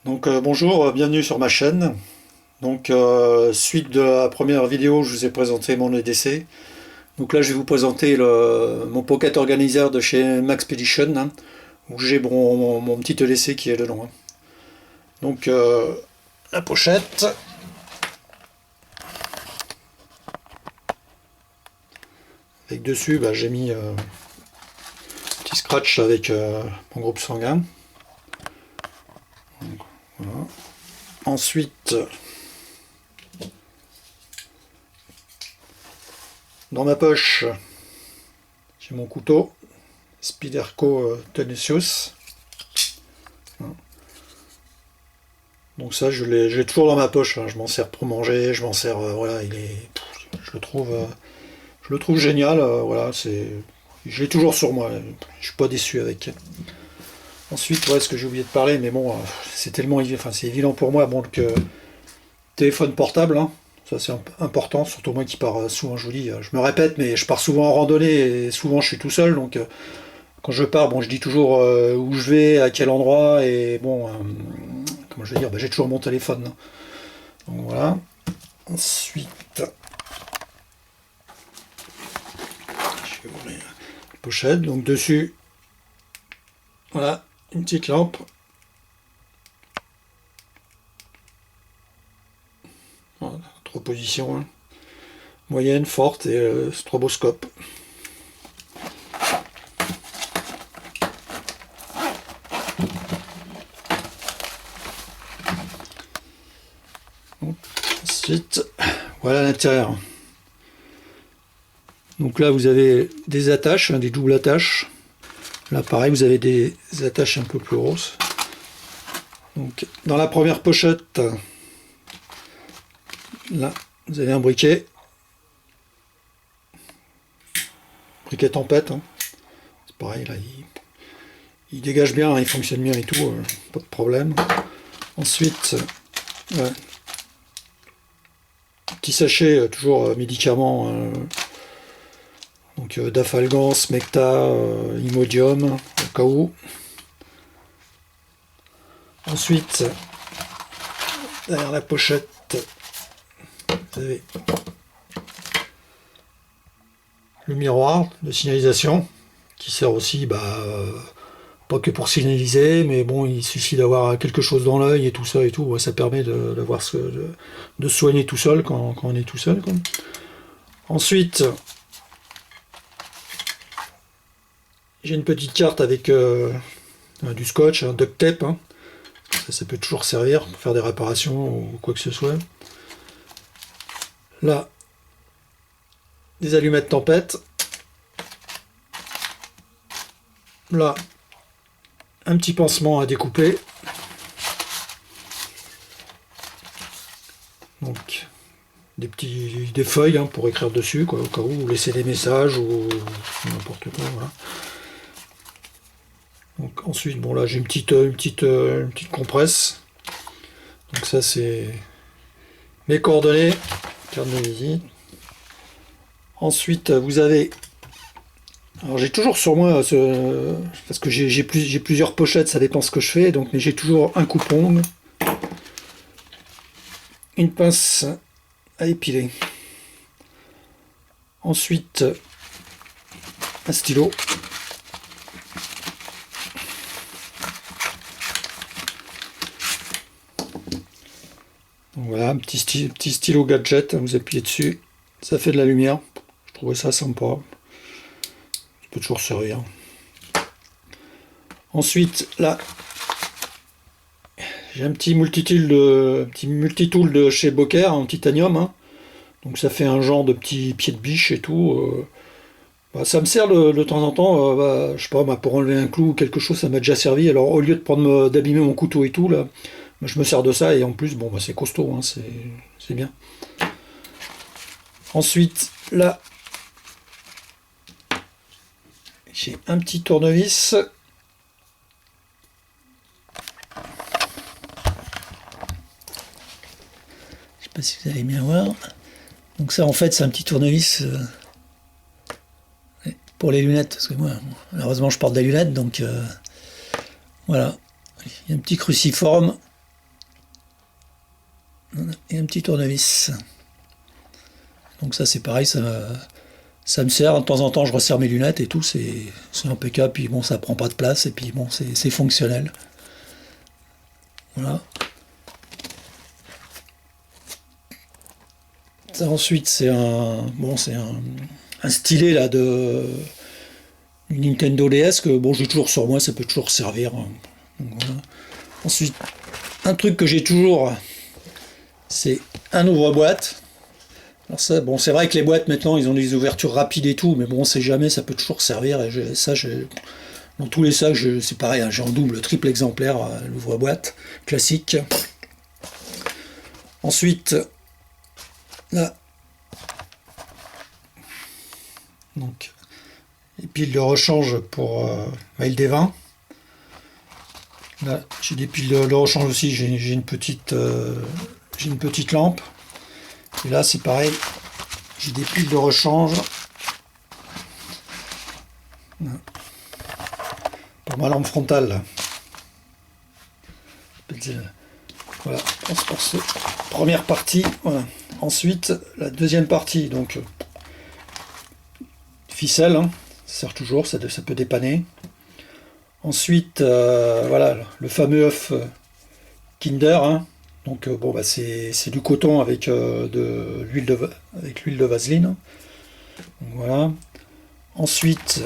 Bonjour, bienvenue sur ma chaîne. Suite de la première vidéo, je vous ai présenté mon EDC. Donc là, je vais vous présenter mon Pocket Organizer de chez Maxpedition, hein, où j'ai mon petit EDC qui est dedans, hein. Donc la pochette. Avec dessus, j'ai mis un petit scratch avec mon groupe sanguin. Donc, voilà. Ensuite, dans ma poche, j'ai mon couteau Spyderco Tenacious. Donc ça, je l'ai toujours dans ma poche, hein. Je m'en sers pour manger, je m'en sers, voilà, je le trouve génial, voilà, je l'ai toujours sur moi, je suis pas déçu avec. Ensuite, ouais, ce que j'ai oublié de parler, mais bon, c'est tellement, enfin, c'est évident pour moi, bon, que téléphone portable, hein, ça c'est important, surtout moi qui pars souvent, je vous dis, je me répète, mais je pars souvent en randonnée et souvent je suis tout seul, donc quand je pars, bon, je dis toujours où je vais, à quel endroit, et bon, comment je vais dire, j'ai toujours mon téléphone, hein. Donc voilà. Ensuite, je vais ouvrir la pochette, donc dessus, voilà, une petite lampe. Voilà, trois positions, hein. Moyenne, forte et stroboscope. Ensuite, voilà l'intérieur. Donc là, vous avez des attaches, hein, des doubles attaches. Là, pareil, vous avez des attaches un peu plus grosses. Donc, dans la première pochette, là, vous avez un briquet. Briquet tempête, hein. C'est pareil, là, il dégage bien, hein, il fonctionne bien et tout, pas de problème. Ensuite, ouais, petit sachet, toujours médicaments, donc Dafalgan, Smecta, Imodium, au cas où. Ensuite, derrière la pochette, vous avez le miroir de signalisation qui sert aussi, pas que pour signaliser, mais bon, il suffit d'avoir quelque chose dans l'œil et tout ça et tout, ouais, ça permet de se soigner tout seul quand on est tout seul, quoi. Ensuite, j'ai une petite carte avec du scotch, un duct tape, hein. Ça peut toujours servir pour faire des réparations ou quoi que ce soit. Là, des allumettes tempête. Là, un petit pansement à découper. Donc, des feuilles, hein, pour écrire dessus, quoi, au cas où, laisser des messages ou n'importe quoi. Voilà. Donc ensuite, bon là j'ai une petite compresse. Donc ça c'est mes coordonnées, carte de visite. Ensuite vous avez, alors j'ai toujours sur moi parce que j'ai plusieurs pochettes, ça dépend ce que je fais, donc mais j'ai toujours un coupon, une pince à épiler. Ensuite un stylo. Donc voilà, un petit stylo gadget, vous appuyez dessus, ça fait de la lumière. Je trouvais ça sympa. Ça peut toujours servir. Ensuite, là, j'ai un petit multitool de chez Boker en titanium, hein. Donc ça fait un genre de petit pied de biche et tout. Ça me sert de temps en temps, je sais pas, pour enlever un clou ou quelque chose, ça m'a déjà servi. Alors au lieu d'abîmer mon couteau et tout, là, je me sers de ça et en plus, bon, c'est costaud, hein, c'est bien. Ensuite, là, j'ai un petit tournevis. Je sais pas si vous allez bien voir. Donc ça, en fait, c'est un petit tournevis pour les lunettes, parce que moi, malheureusement, je porte des lunettes, donc voilà. Il y a un petit cruciforme et un petit tournevis. Donc ça c'est pareil, ça me sert. De temps en temps je resserre mes lunettes et tout, c'est impeccable. Puis bon, ça prend pas de place et puis bon, c'est fonctionnel. Voilà. Ça, ensuite c'est un stylet là de une Nintendo DS que bon, j'ai toujours sur moi, ça peut toujours servir. Donc, voilà. Ensuite, un truc que j'ai toujours, c'est un ouvre-boîte. Alors ça, bon, c'est vrai que les boîtes maintenant, ils ont des ouvertures rapides et tout, mais bon, on sait jamais, ça peut toujours servir. Et dans tous les sacs, c'est pareil, hein, j'ai en double, triple exemplaire l'ouvre-boîte classique. Ensuite, là, donc, les piles de rechange pour mail des vins. Là, j'ai des piles de rechange aussi, j'ai une petite lampe. Et là, c'est pareil, j'ai des piles de rechange. Là. Pour ma lampe frontale. Là. Voilà, pour cette première partie. Voilà. Ensuite, la deuxième partie, donc ficelle, hein, ça sert toujours, ça peut dépanner. Ensuite, voilà, le fameux œuf Kinder, hein. Donc bon, bah, c'est du coton avec de l'huile de vaseline. Donc, voilà. Ensuite,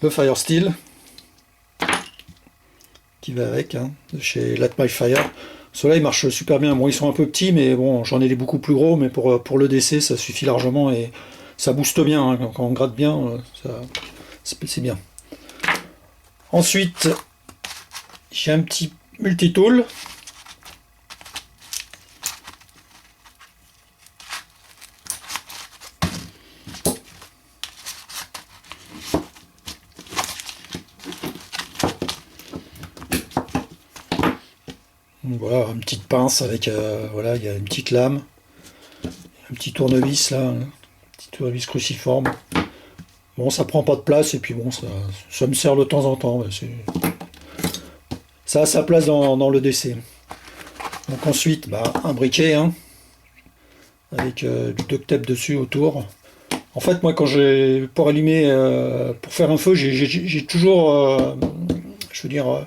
le Fire Steel qui va avec, hein, de chez Light My Fire. Ceux-là, ils marchent super bien. Bon, ils sont un peu petits, mais bon, j'en ai des beaucoup plus gros, mais pour le DC, ça suffit largement et ça booste bien, hein, quand on gratte bien, c'est bien. Ensuite, j'ai un petit multitool. Voilà, une petite pince avec, voilà, il y a une petite lame, un petit tournevis là, un petit tournevis cruciforme. Bon, ça prend pas de place et puis bon, ça me sert de temps en temps. Ça a sa place dans le DC. Donc ensuite, bah, un briquet, hein, avec du duct tape dessus autour. En fait, moi, pour allumer, pour faire un feu, j'ai toujours, je veux dire.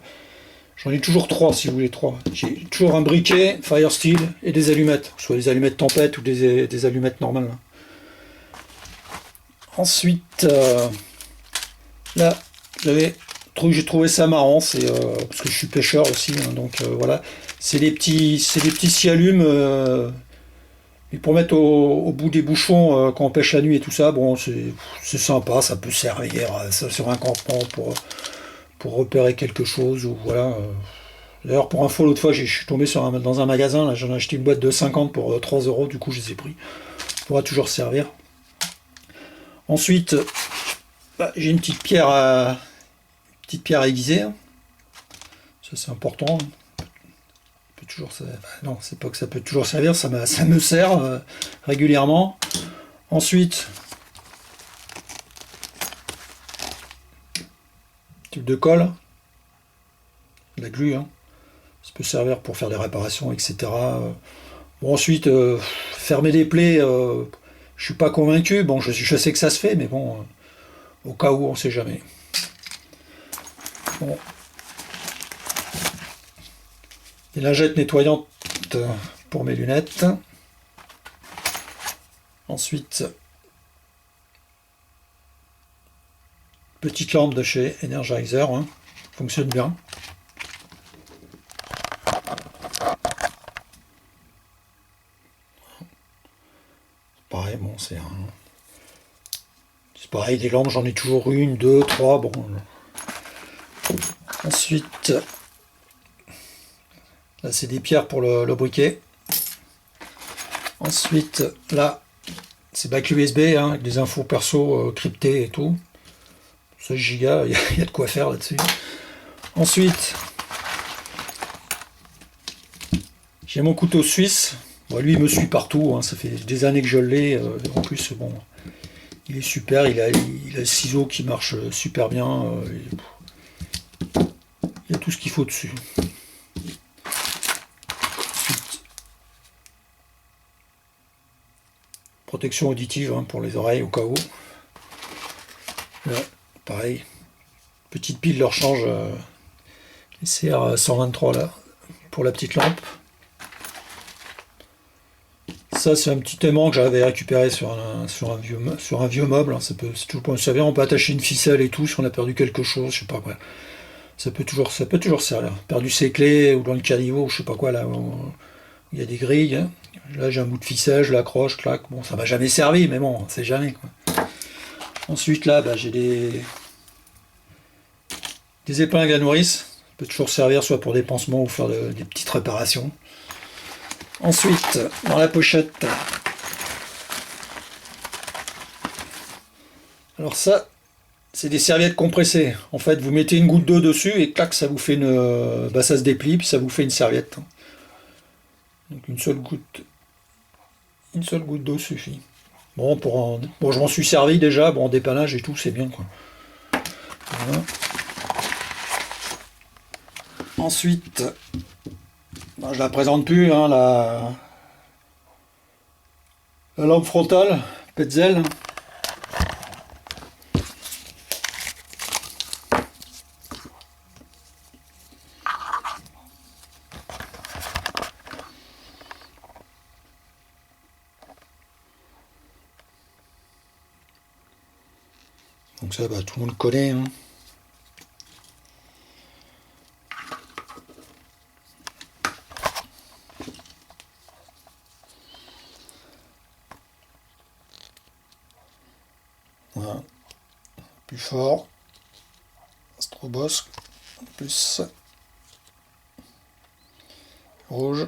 J'en ai toujours trois, si vous voulez, trois. J'ai toujours un briquet, Fire Steel et des allumettes, soit des allumettes tempête ou des allumettes normales. Ensuite, là, j'ai trouvé ça marrant, parce que je suis pêcheur aussi, hein, donc voilà. C'est des petits scie-allumes, et pour mettre au bout des bouchons quand on pêche la nuit et tout ça. Bon, c'est sympa, ça peut servir sur un campement pour repérer quelque chose, ou voilà. D'ailleurs, pour info, l'autre fois, je suis tombé dans un magasin, là, j'en ai acheté une boîte de 50 pour 3 €, du coup je les ai pris. Ça pourra toujours servir. Ensuite, bah, j'ai une petite pierre à aiguiser. Ça c'est important. Peut toujours, non, c'est pas que ça peut toujours servir, ça me sert régulièrement. Ensuite, tube de colle, de la glu, hein. Ça peut servir pour faire des réparations, etc. Bon, ensuite, fermer des plaies, je suis pas convaincu. Bon, je sais que ça se fait, mais bon, au cas où, on sait jamais. Bon. Des lingettes nettoyantes pour mes lunettes. Ensuite, petite lampe de chez Energizer, hein. Fonctionne bien. Pareil, bon, c'est pareil, des lampes, j'en ai toujours une, deux, trois, bon. Ensuite, là c'est des pierres pour le briquet. Ensuite, là, c'est bac USB, hein, avec des infos perso cryptées et tout. 16 gigas, il y a de quoi faire là-dessus. Ensuite, J'ai mon couteau suisse. Bon, lui, il me suit partout, hein. Ça fait des années que je l'ai. En plus, bon, il est super. Il a le ciseau qui marche super bien. Il y a tout ce qu'il faut dessus. Ensuite, protection auditive, hein, pour les oreilles au cas où. Là, pareil. Petite pile de rechange CR123 là, pour la petite lampe. Ça, c'est un petit aimant que j'avais récupéré sur un vieux meuble. C'est toujours pour me servir. On peut attacher une ficelle et tout si on a perdu quelque chose, je sais pas quoi. Ça peut toujours servir. Perdu ses clés ou dans le caniveau, je sais pas quoi là. Il y a des grilles, hein. Là, j'ai un bout de ficelle, je l'accroche, clac. Bon, ça m'a jamais servi, mais bon, on sait jamais, quoi. Ensuite, là, j'ai des épingles à nourrice. Ça peut toujours servir soit pour des pansements ou faire des petites réparations. Ensuite, dans la pochette, alors ça, c'est des serviettes compressées. En fait, vous mettez une goutte d'eau dessus et clac, ça vous fait ça se déplie, puis ça vous fait une serviette. Donc une seule goutte d'eau suffit. Bon, je m'en suis servi déjà. Bon, en dépannage et tout, c'est bien, quoi. Voilà. Ensuite, je la présente plus, hein, la lampe frontale Petzl. Donc ça, tout le monde connaît, hein. Voilà. Plus fort. Strobosque. Plus rouge.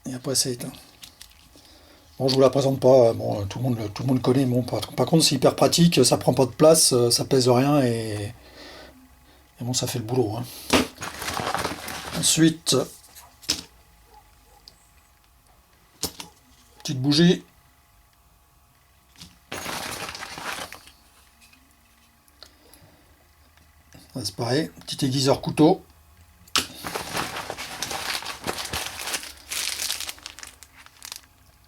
Et après c'est éteint. Bon, je vous la présente pas. Bon, tout le monde connaît. Bon, par contre, c'est hyper pratique. Ça prend pas de place. Ça pèse rien et bon, ça fait le boulot, hein. Ensuite, petite bougie. C'est pareil, petit aiguiseur couteau.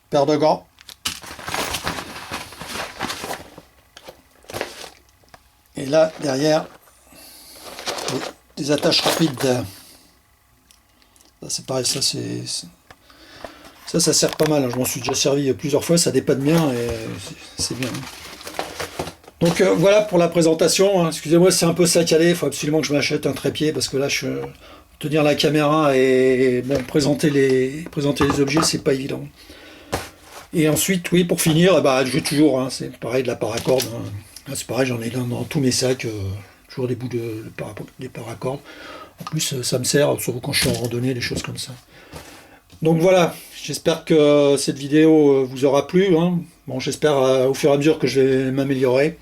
Paire de gants. Et là, derrière, des attaches rapides. Ça, c'est pareil, ça sert pas mal. Je m'en suis déjà servi plusieurs fois, ça dépanne bien et c'est bien. Donc voilà pour la présentation, hein. Excusez-moi, c'est un peu saccadé, il faut absolument que je m'achète un trépied parce que là, tenir la caméra et bon, présenter les objets, c'est pas évident. Et ensuite, oui, pour finir, j'ai toujours, hein, c'est pareil, de la paracorde, hein. Là, c'est pareil, j'en ai dans tous mes sacs, toujours des bouts des paracordes. En plus, ça me sert, surtout quand je suis en randonnée, des choses comme ça. Donc voilà, j'espère que cette vidéo vous aura plu, hein. Bon, j'espère au fur et à mesure que je vais m'améliorer.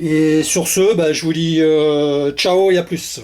Et sur ce, je vous dis ciao et à plus.